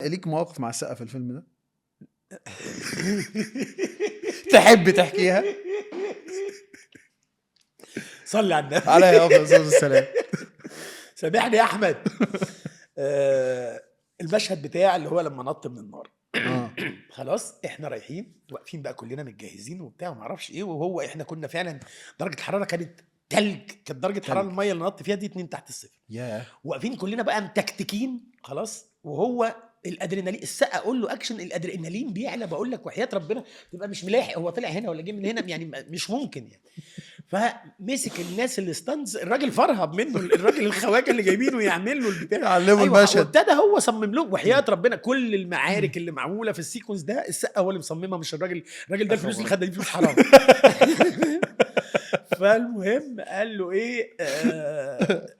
ليك مواقف مع السقا في الفيلم ده؟ تحب تحكيها؟ صلي على النبي عليه افضل الصلاه والسلام. سامحني يا احمد. المشهد بتاع اللي هو لما نط من النار. خلاص احنا رايحين واقفين بقى كلنا متجهزين وبتاع وما اعرفش ايه، وهو احنا كنا فعلا درجه الحراره كانت تلج، كانت درجه حراره الميه اللي نط فيها دي 2 تحت الصفر. واقفين كلنا بقى متكتكين خلاص، وهو الادرينالين السقا اقول له اكشن، الادرينالين بيعلى، بقول لك وحياه ربنا تبقى مش ملاحق هو طلع هنا ولا جه من هنا، يعني مش ممكن يعني. فمسك الناس اللي ستاندز، الراجل فرهب منه، الراجل الخواجه اللي جايبينه يعمل له البتاع، علمه المشهد. وابتدى هو صمم له وحياه ربنا كل المعارك اللي معموله في السيكونس ده السقا هو اللي مصممها، مش الراجل ده الفلوس اللي خدها دي فلوس حرام. فالمهم قال له ايه،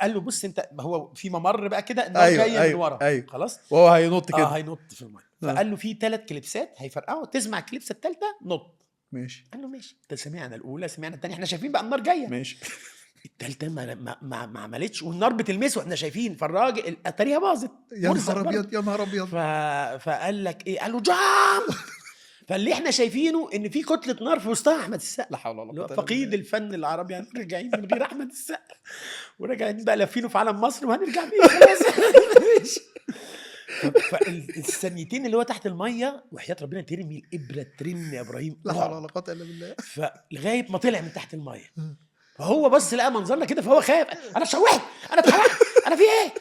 قال له بص انت، هو في ممر بقى كده النار جايه من ورا خلاص، وهو هينط كده هينط في الميه. فقال له في 3 كليبسات هيفرقعوا، تسمع الكليبسه الثالثه نط. ماشي. قال له ماشي. سمعنا الاولى، سمعنا الثانيه، احنا شايفين بقى النار جايه. ماشي. الثالثه ما عملتش، والنار بتلمسه احنا شايفين، فالراجل الاتاريه باظت. يا نهار ابيض يا نهار ابيض. فقال لك ايه، قال له جام. فاللي احنا شايفينه ان في كتله نار في وسطها احمد السقا، لا حول ولا قوه، فقيد الفن العربي يعني، راجعين من غير احمد السقا وراجعين بقى لافينه في علم مصر وهنرجع بيه خلاص. فالثانيتين اللي هو تحت الميه وحياه ربنا ترمي الابره ترن يا ابراهيم، لا حول ولا قوه الا بالله. فلغايه ما طلع من تحت الميه، فهو بس لقى منظرنا كده فهو خاف، انا اتشوحت، انا اتحرقت، انا في ايه؟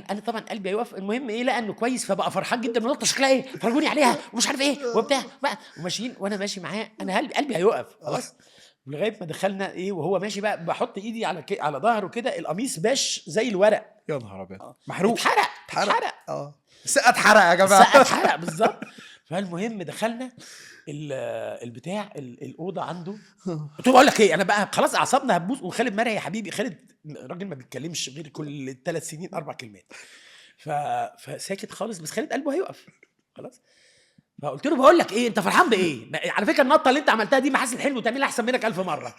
انا طبعا قلبي هيوقف. المهم ايه، لقى انه كويس فبقى فرحان جدا، ونط شكلها ايه، فرجوني عليها ومش عارف ايه وبتاع بقى، وماشيين وانا ماشي معاه، انا قلبي هيوقف خلاص. لغايه ما دخلنا ايه، وهو ماشي بقى بحط ايدي على ظهره كده، القميص باش زي الورق. يا نهار ابيض. محروق، اتحرق. السقا اتحرق يا جماعه، السقا اتحرق بالظبط. فالمهم دخلنا البتاع الاوضه عنده، قلت له بقول لك ايه، انا بقى خلاص اعصابنا هتبوظ، وخالد مرعي يا حبيبي، خالد راجل ما بيتكلمش غير كل 3 سنين 4 كلمات، فساكت خالص، بس خالد قلبه هيقف خلاص. فقلت له بقول لك ايه، انت فرحان بايه؟ على فكره النطه اللي انت عملتها دي محاسن حلو وتعملها احسن منك 1000 مره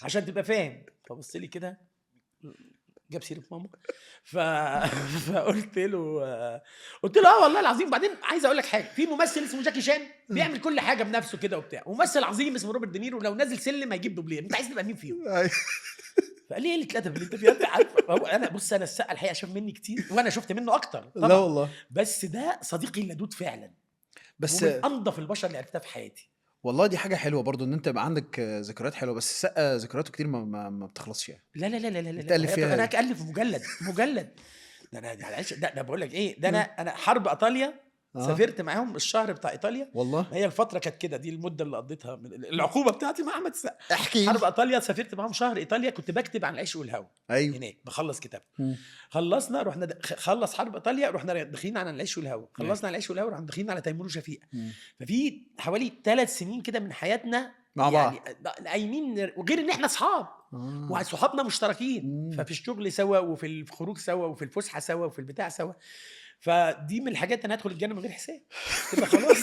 عشان تبقى فاهم. فبص لي كده، جاب سيره ماما. فقلت له والله العظيم. بعدين عايز اقول لك حاجه، في ممثل اسمه جاكي شان بيعمل كل حاجه بنفسه كده وبتاع، وممثل عظيم اسمه روبرت دينيرو لو نازل سلم هيجيب دوبلير، انت عايز تبقى مين فيهم؟ فقال لي ايه اللي اتلتف اللي انت فيها؟ انت عارف هو انا بص، انا السقا الحقيقه شاف مني كتير وانا شفت منه اكتر طبعا. لا والله، بس ده صديقي اللدود فعلا، بس ومن انظف البشر اللي عرفتها في حياتي. والله دي حاجه حلوه برضو ان انت يبقى عندك ذكريات حلوه، بس السقا ذكرياته كتير ما بتخلصش يعني. لا لا لا لا لا تألف فيها انا هالف مجلد ده انا بقول لك ايه، ده انا حرب ايطاليا سافرت معاهم الشهر بتاع ايطاليا والله. هي الفتره كانت كده، دي المده اللي قضيتها من العقوبه بتاعتي مع احمد السقا. احكي. حرب ايطاليا سافرت معاهم شهر ايطاليا، كنت بكتب عن العيش والهوى. ايوه. هناك بخلص كتاب. خلصنا رحنا خلص حرب ايطاليا، رحنا داخلين على العيش والهوى، خلصنا العيش والهوى رحنا داخلين على تيمور وشفيقة. ففي حوالي 3 سنين كده من حياتنا مع بعض يعني قايمين، وغير ان احنا اصحاب وصحابنا مشتركين، ففي الشغل سوا وفي الخروج سوا وفي الفسحه سوا وفي البتاع سوا. فدي من الحاجات انا هدخل الجنه من غير حساب كده خلاص.